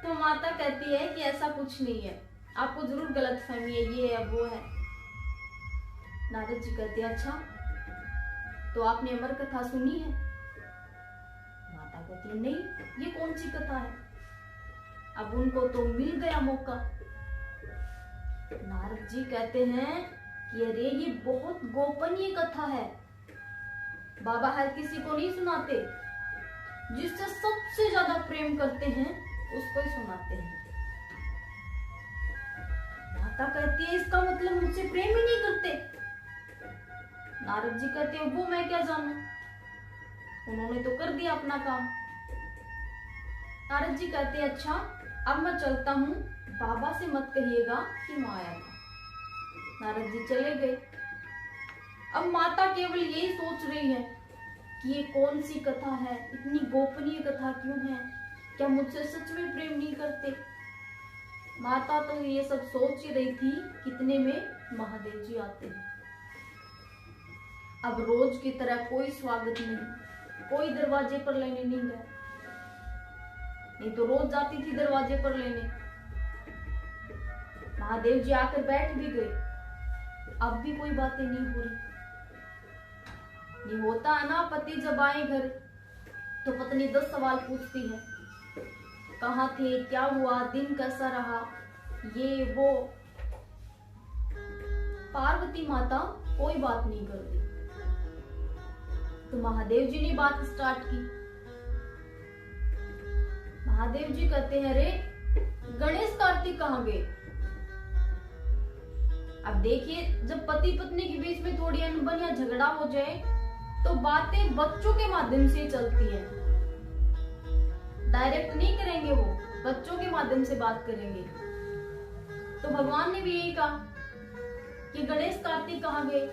तो माता कहती है कि ऐसा कुछ नहीं है, आपको जरूर गलतफहमी है, ये है वो है। नारद जी कहते हैं अच्छा तो आपने अमर कथा सुनी है? माता कहती है नहीं, ये कौन सी कथा है? अब उनको तो मिल गया मौका। नारद जी कहते हैं कि अरे ये बहुत गोपनीय कथा है, बाबा हर किसी को नहीं सुनाते, जिससे सबसे ज्यादा प्रेम करते हैं उसको ही सुनाते हैं। माता कहती है इसका मतलब मुझसे प्रेम ही नहीं करते। नारद जी कहते हैं वो मैं क्या जानूं, उन्होंने तो कर दिया अपना काम। नारद जी कहते हैं अच्छा अब मैं चलता हूं, बाबा से मत कहिएगा कि मैं आया था। नारद जी चले गए। अब माता केवल यही सोच रही है कि ये कौन सी कथा है, इतनी गोपनीय कथा क्यों है, क्या मुझसे सच में प्रेम नहीं करते? माता तो ये सब सोच ही रही थी, कितने में महादेव जी आते हैं। अब रोज की तरह कोई स्वागत नहीं, कोई दरवाजे पर लेने नहीं गया, नहीं तो रोज जाती थी दरवाजे पर लेने। महादेव जी आकर बैठ भी गए, अब भी कोई बातें नहीं हो रही। ये होता है ना, पति जब आए घर तो पत्नी 10 सवाल पूछती है, कहाँ थे, क्या हुआ, दिन कैसा रहा, ये वो। पार्वती माता कोई बात नहीं करती, तो महादेव जी ने बात स्टार्ट की। महादेव जी कहते हैं अरे गणेश कार्तिक कहाँ गए? अब देखिए जब पति पत्नी के बीच में थोड़ी अनबन या झगड़ा हो जाए तो बातें बच्चों के माध्यम से चलती है, डायरेक्ट नहीं करेंगे, वो बच्चों के माध्यम से बात करेंगे। तो भगवान ने भी यही कहा कि गणेश कार्तिक कहाँ गए?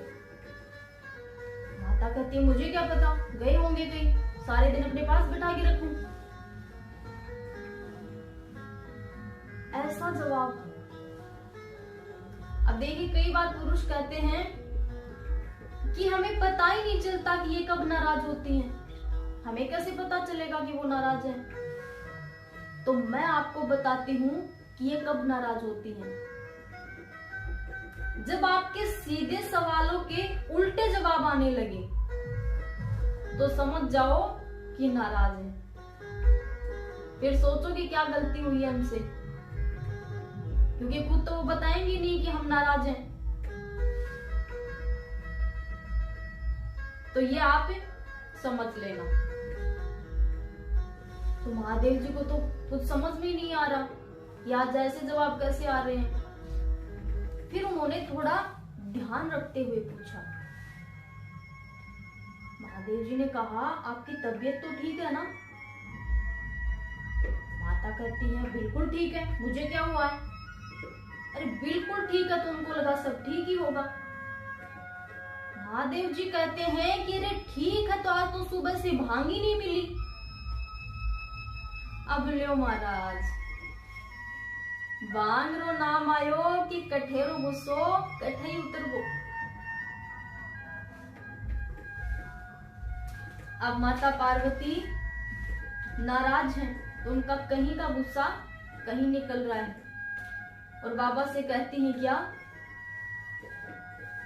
माता कहती है मुझे क्या पता, गए होंगे कहीं, सारे दिन अपने पास बिठा के रखूं। ऐसा जवाब। अब देखिए कई बार पुरुष कहते हैं कि हमें पता ही नहीं चलता कि ये कब नाराज होती हैं, हमें कैसे पता चलेगा कि वो नाराज है? तो मैं आपको बताती हूँ कि ये कब नाराज होती हैं। जब आपके सीधे सवालों के उल्टे जवाब आने लगे तो समझ जाओ कि नाराज है। फिर सोचो कि क्या गलती हुई है हमसे, क्योंकि खुद तो वो बताएंगे नहीं कि हम नाराज हैं। तो ये आप समझ लेना। तो महादेव जी को तो कुछ समझ में ही नहीं आ रहा कि आज ऐसे जवाब कैसे आ रहे हैं। फिर उन्होंने थोड़ा ध्यान रखते हुए पूछा। महादेव जी ने कहा आपकी तबीयत तो ठीक है ना? माता कहती है बिल्कुल ठीक है, मुझे क्या हुआ है? अरे बिल्कुल ठीक है, तो उनको लगा सब ठीक ही होगा। महादेव जी कहते हैं कि अरे ठीक है, तो आज तो सुबह से भांग ही नहीं मिली। अब लो महाराज, बांगरो नाम आयो कि कठेरो गुस्सो कठई उतरबो। अब माता पार्वती नाराज हैं, तो उनका कहीं का गुस्सा कहीं निकल रहा है और बाबा से कहती हैं क्या